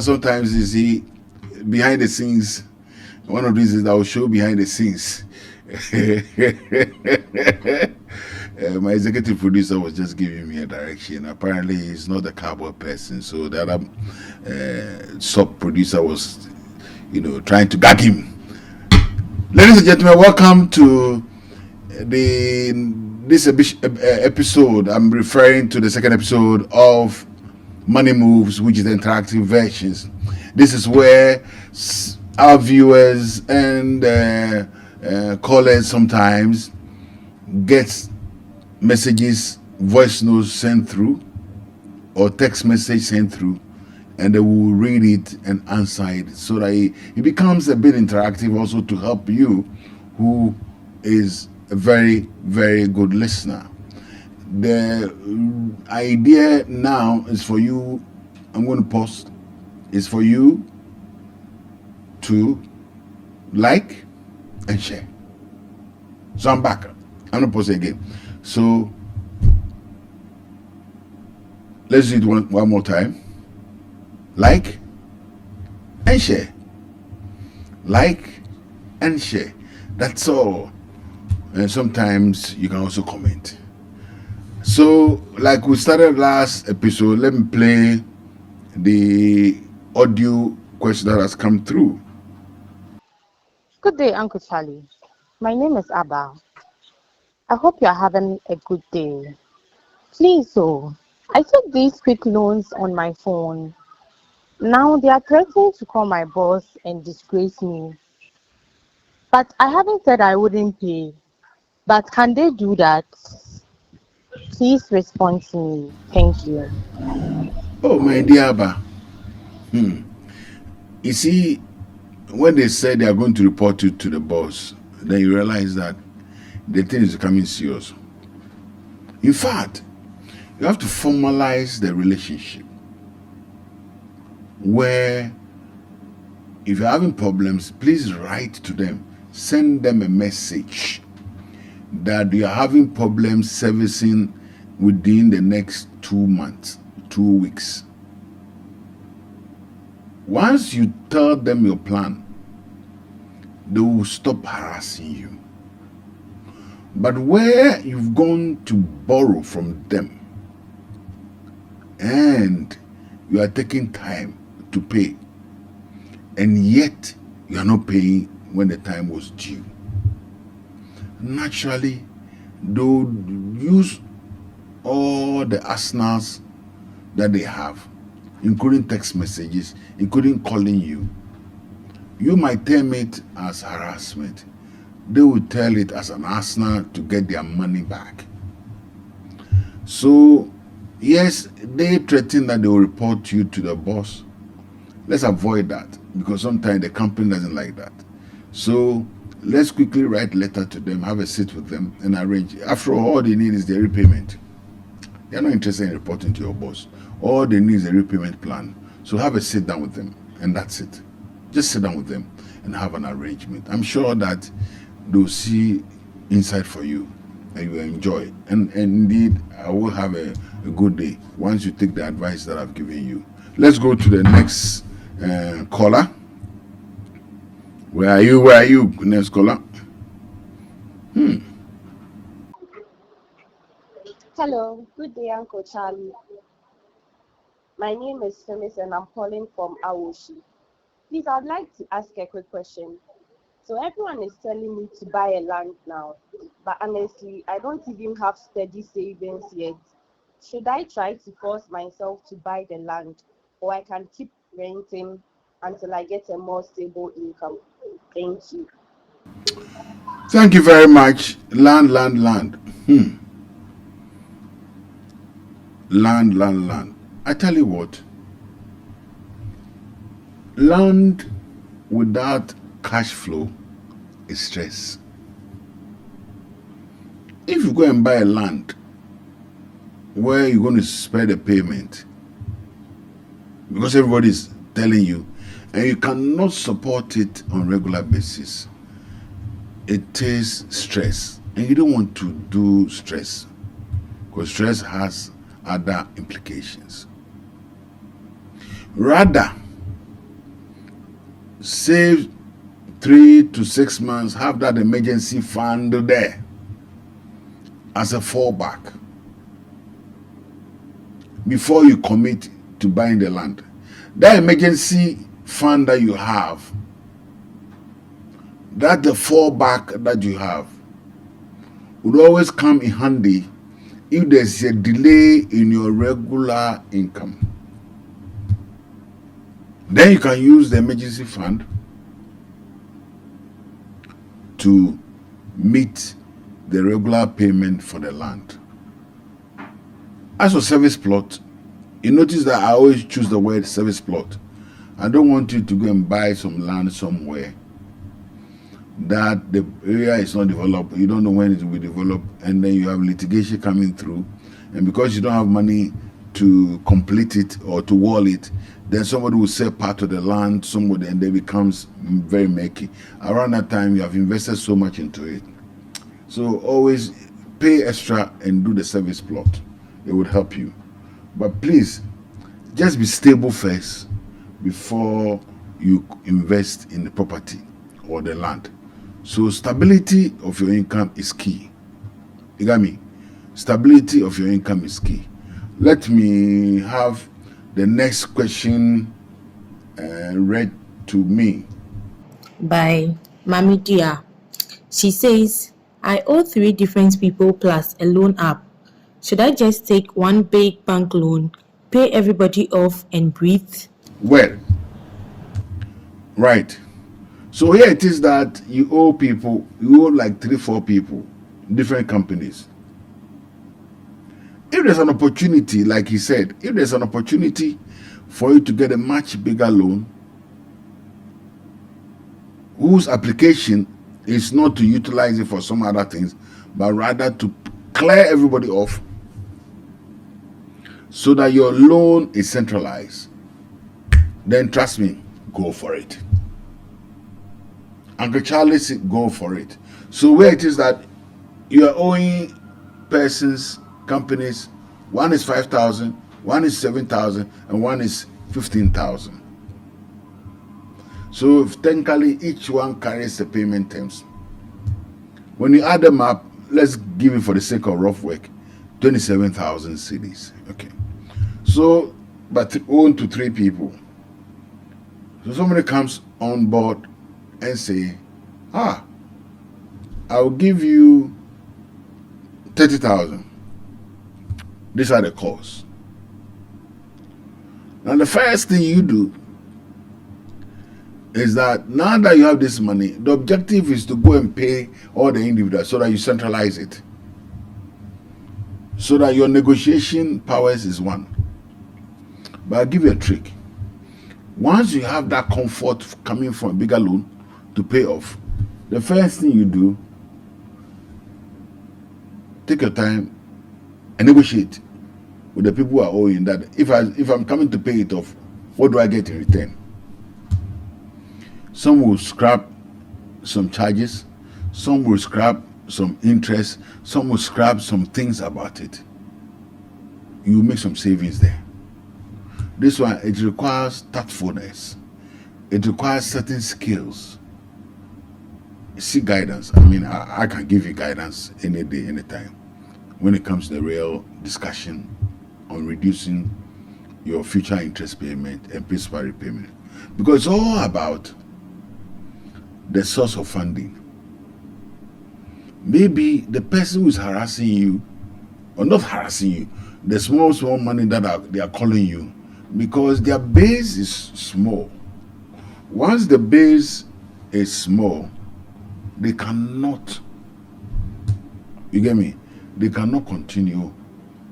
sometimes you see behind the scenes. One of these is I will show behind the scenes. My executive producer was just giving me a direction. Apparently, he's not a cowboy person, so the other sub producer was, trying to gag him. Ladies and gentlemen, welcome to this episode. I'm referring to the second episode of Money Moves, which is the interactive versions. This is where our viewers and callers sometimes get messages, voice notes sent through, or text message sent through, and they will read it and answer it, so that it becomes a bit interactive, also to help you, who is a very, very good listener. The idea now is for you. I'm going to post. Is for you to like and share. So I'm back. I'm not posting again. So let's do it one more time. Like and share. Like and share. That's all. And sometimes you can also comment. So, like we started last episode, let me play the audio question that has come through. Good day, Uncle Charlie. My name is Abba. I hope you're having a good day. Please, I took these quick loans on my phone. Now they are threatening to call my boss and disgrace me. But I haven't said I wouldn't pay. But can they do that? Please respond to me. Thank you. Oh, my dear Abba. You see, when they said they are going to report you to the boss, then you realize that the thing is becoming serious. In fact, you have to formalize the relationship, where if you're having problems, please write to them, send them a message that you're having problems servicing within the next 2 months, 2 weeks. Once you tell them your plan, they will stop harassing you. But where you've gone to borrow from them and you are taking time to pay, and yet you are not paying when the time was due, naturally they'll use all the arsenals that they have, including text messages, including calling you. You might term it as harassment. They will tell it as an arsenal to get their money back. So, yes, they threaten that they will report you to the boss. Let's avoid that, because sometimes the company doesn't like that. So, let's quickly write a letter to them, have a sit with them, and arrange. After all they need is the repayment. They're not interested in reporting to your boss. All they need is a repayment plan. So have a sit down with them, and that's it. Just sit down with them and have an arrangement. I'm sure that they'll see inside for you, and you will enjoy. And indeed, I will have a good day once you take the advice that I've given you. Let's go to the next caller. Where are you? Where are you, next caller? Hello, good day, Uncle Charlie. My name is Phyllis and I'm calling from Awoshi. Please, I'd like to ask a quick question. So everyone is telling me to buy a land now, but honestly, I don't even have steady savings yet. Should I try to force myself to buy the land, or I can keep renting until I get a more stable income? Thank you. Thank you very much. Land. Land. I tell you what, land without cash flow is stress. If you go and buy a land where you're going to spread the payment, because everybody is telling you, and you cannot support it on regular basis, it is stress, and you don't want to do stress, because stress has other implications. Rather, Save 3 to 6 months, have that emergency fund there as a fallback before you commit to buying the land. That emergency fund that you have, that the fallback that you have, would always come in handy if there's a delay in your regular income. Then you can use the emergency fund to meet the regular payment for the land. As for service plot, you notice that I always choose the word service plot. I don't want you to go and buy some land somewhere that the area is not developed. You don't know when it will be developed, and then you have litigation coming through, and because you don't have money to complete it or to wall it, then somebody will sell part of the land somewhere, and then it becomes very murky. Around that time, you have invested so much into it. So always pay extra and do the service plot. It would help you. But please, just be stable first before you invest in the property or the land. So stability of your income is key. You got me? Stability of your income is key. Let me have the next question read to me. By Mami Dia. She says, I owe 3 different people plus a loan app. Should I just take one big bank loan, pay everybody off, and breathe? Well, right. So here it is that you owe people, you owe like 3-4 people, different companies. If there's an opportunity, like he said, if there's an opportunity for you to get a much bigger loan, whose application is not to utilize it for some other things, but rather to clear everybody off so that your loan is centralized, then trust me, go for it. Uncle Charlie said, go for it. So where it is that you are owing persons, companies, one is 5,000, one is 7,000, and one is 15,000. So if technically each one carries the payment terms. When you add them up, let's give it for the sake of rough work, 27,000 cedis. Okay. So, but owned to 3 people. So somebody comes on board and say, I'll give you 30,000. These are the costs. Now the first thing you do is that now that you have this money, the objective is to go and pay all the individuals so that you centralize it. So that your negotiation powers is one. But I'll give you a trick. Once you have that comfort coming from a bigger loan to pay off, the first thing you do, take your time and negotiate with the people who are owing that if I'm coming to pay it off, what do I get in return? Some will scrap some charges, some will scrap some interest, some will scrap some things about it. You make some savings there. This one, it requires tactfulness. It requires certain skills. Seek guidance. I mean, I can give you guidance any day, anytime, when it comes to the real discussion on reducing your future interest payment and principal repayment. Because it's all about the source of funding. Maybe the person who is harassing you, or not harassing you, the small money that they are calling you, because their base is small. Once the base is small, they cannot, you get me? They cannot continue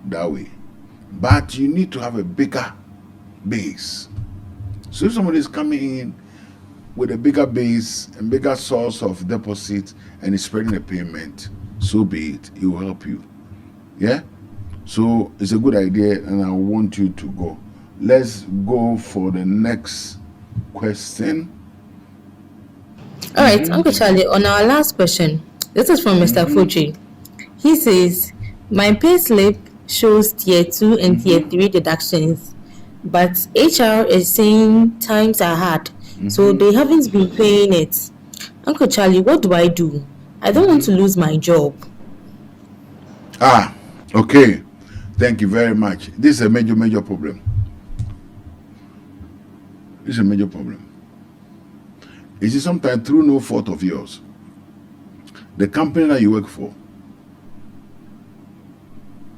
that way. But you need to have a bigger base. So if somebody is coming in with a bigger base and bigger source of deposit and is spreading the payment, so be it. It will help you. Yeah? So it's a good idea, and I want you to go. Let's go for the next question. All right, Uncle Charlie, on our last question, this is from Mr. Fuji. He says, my pay slip shows tier 2 and tier 3 deductions, but HR is saying times are hard. So they haven't been paying it. Uncle Charlie, what do? I don't want to lose my job. Okay. Thank you very much. This is a major problem. This is a major problem. You see, sometimes through no fault of yours, the company that you work for,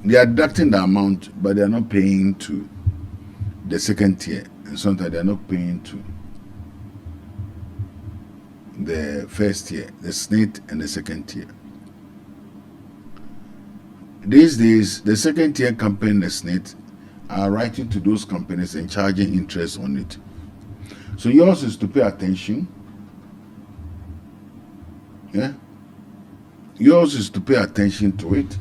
they are deducting the amount, but they are not paying to the second tier, and sometimes they are not paying to the first tier, the SNIT and the second tier. These days, the second tier company and the SNIT are writing to those companies and charging interest on it. So yours is to pay attention. Yeah. Yours is to pay attention to it.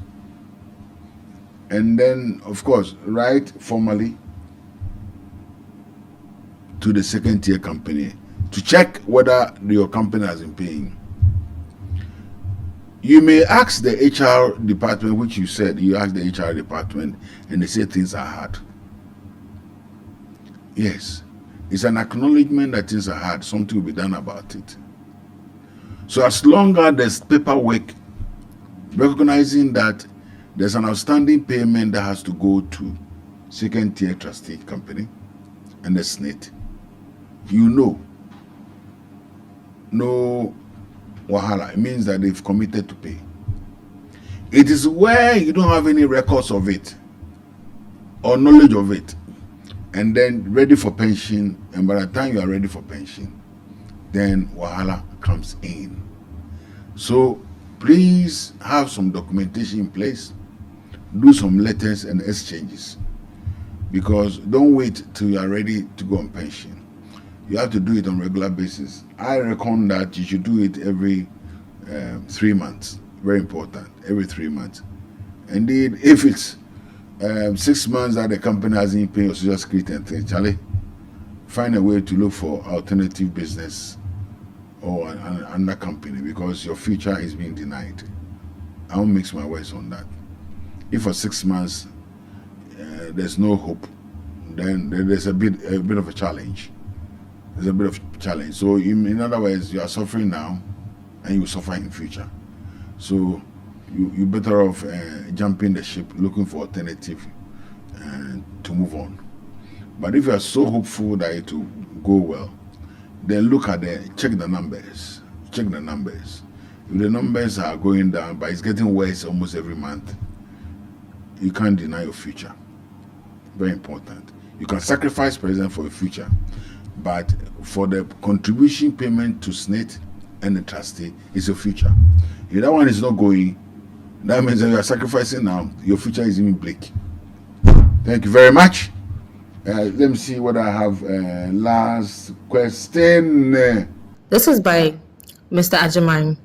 And then, of course, write formally to the second tier company to check whether your company has been paying. You may ask the HR department, which you said, you ask the HR department, and they say things are hard. Yes, it's an acknowledgement that things are hard. Something will be done about it. So as long as there's paperwork recognizing that there's an outstanding payment that has to go to second tier trustee company and the SNIT, you know, no wahala. It means that they've committed to pay. It is where you don't have any records of it or knowledge of it, and then ready for pension, and by the time you are ready for pension, then wahala comes in. So please have some documentation in place, do some letters and exchanges, because don't wait till you are ready to go on pension. You have to do it on a regular basis. I reckon that you should do it every 3 months. Very important, every 3 months. Indeed, if it's 6 months that the company hasn't paid your social security and things, Charlie, find a way to look for alternative business or another company, because your future is being denied. I won't mix my words on that. If for 6 months there's no hope, then there's a bit of a challenge. There's a bit of challenge. So in other words, you are suffering now, and you will suffer in future. So you better off jumping the ship, looking for alternative to move on. But if you are so hopeful that it will go well, then check the numbers. Check the numbers. If the numbers are going down, but it's getting worse almost every month, you can't deny your future. Very important. You can sacrifice present for your future, but for the contribution payment to SNIT and the trustee is your future. If that one is not going, that means that you are sacrificing now. Your future is even bleak. Thank you very much. Let me see what I have. Last question. This is by Mr. Ajaman.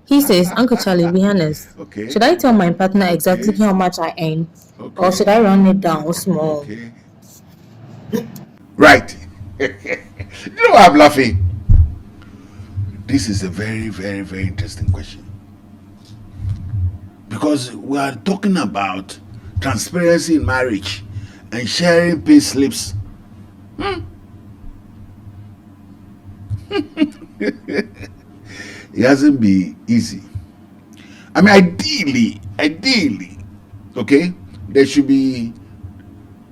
He says, Uncle Charlie, be honest. Okay. Should I tell my partner exactly how much I earn? Okay. Or should I round it down small? Okay. Right. You know why I'm laughing? This is a very, very, very interesting question. Because we are talking about transparency in marriage and sharing pay slips. It hasn't been easy. I mean, ideally, okay, there should be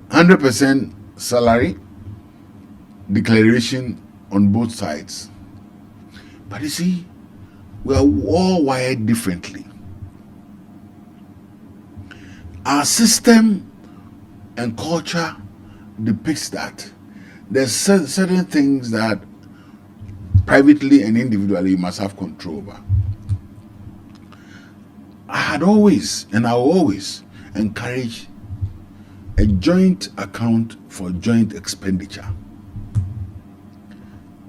100% salary declaration on both sides. But you see, we are all wired differently. Our system and culture depicts that there's certain things that privately and individually you must have control over. I had always, and I will always encourage a joint account for joint expenditure.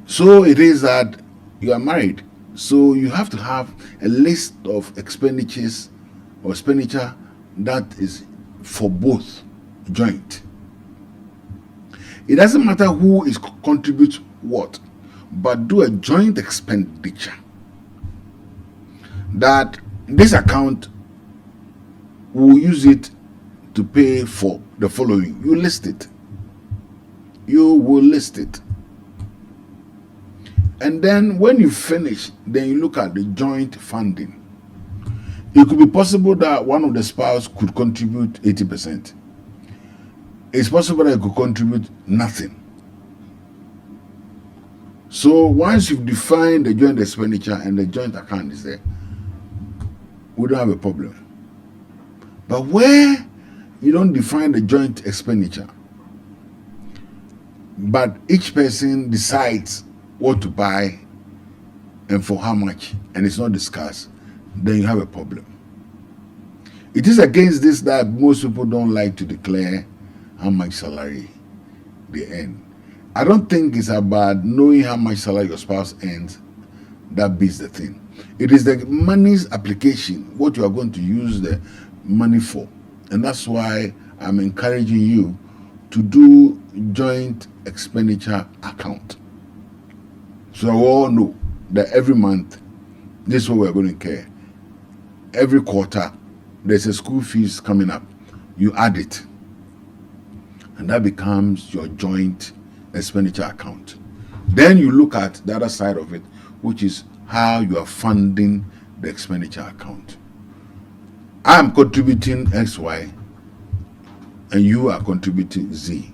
So it is that you are married, so you have to have a list of expenditures or expenditure that is for both joint. It doesn't matter who is contributes what, but do a joint expenditure. That this account will use it to pay for the following. You list it. You will list it. And then when you finish, then you look at the joint funding. It could be possible that one of the spouse could contribute 80%. It's possible that it could contribute nothing. So once you've defined the joint expenditure and the joint account is there, we don't have a problem. But where you don't define the joint expenditure, but each person decides what to buy and for how much, and it's not discussed, then you have a problem. It is against this that most people don't like to declare how much salary they earn. I don't think it's about knowing how much salary your spouse earns that beats the thing. It is the money's application, what you are going to use the money for. And that's why I'm encouraging you to do joint expenditure account. So we all know that every month, this is what we're going to incur. Every quarter, there's a school fees coming up. You add it. And that becomes your joint expenditure account. Then you look at the other side of it, which is how you are funding the expenditure account. I'm contributing XY and you are contributing Z.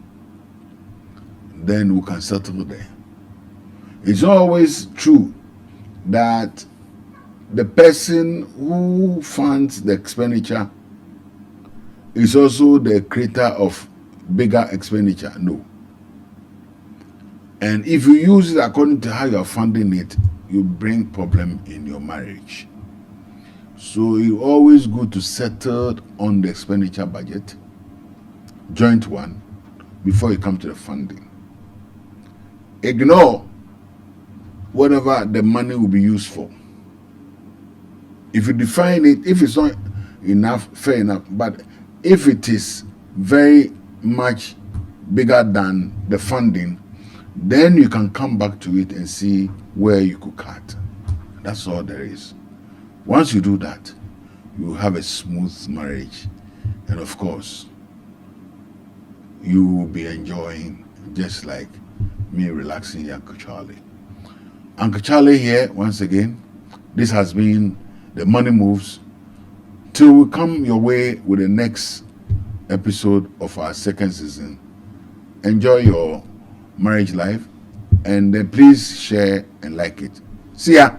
Then we can settle there. It's always true that the person who funds the expenditure is also the creator of bigger expenditure. No. And if you use it according to how you are funding it, you bring problem in your marriage. So it's always good to settle on the expenditure budget, joint one, before you come to the funding. Ignore whatever the money will be used for. If you define it, if it's not enough, fair enough. But if it is very much bigger than the funding, then you can come back to it and see where you could cut. That's all there is. Once you do that, you will have a smooth marriage. And of course, you will be enjoying just like me relaxing Uncle Charlie. Uncle Charlie here once again. This has been the Money Moves. Till we come your way with the next episode of our second season. Enjoy your marriage life and then please share and like it. See ya.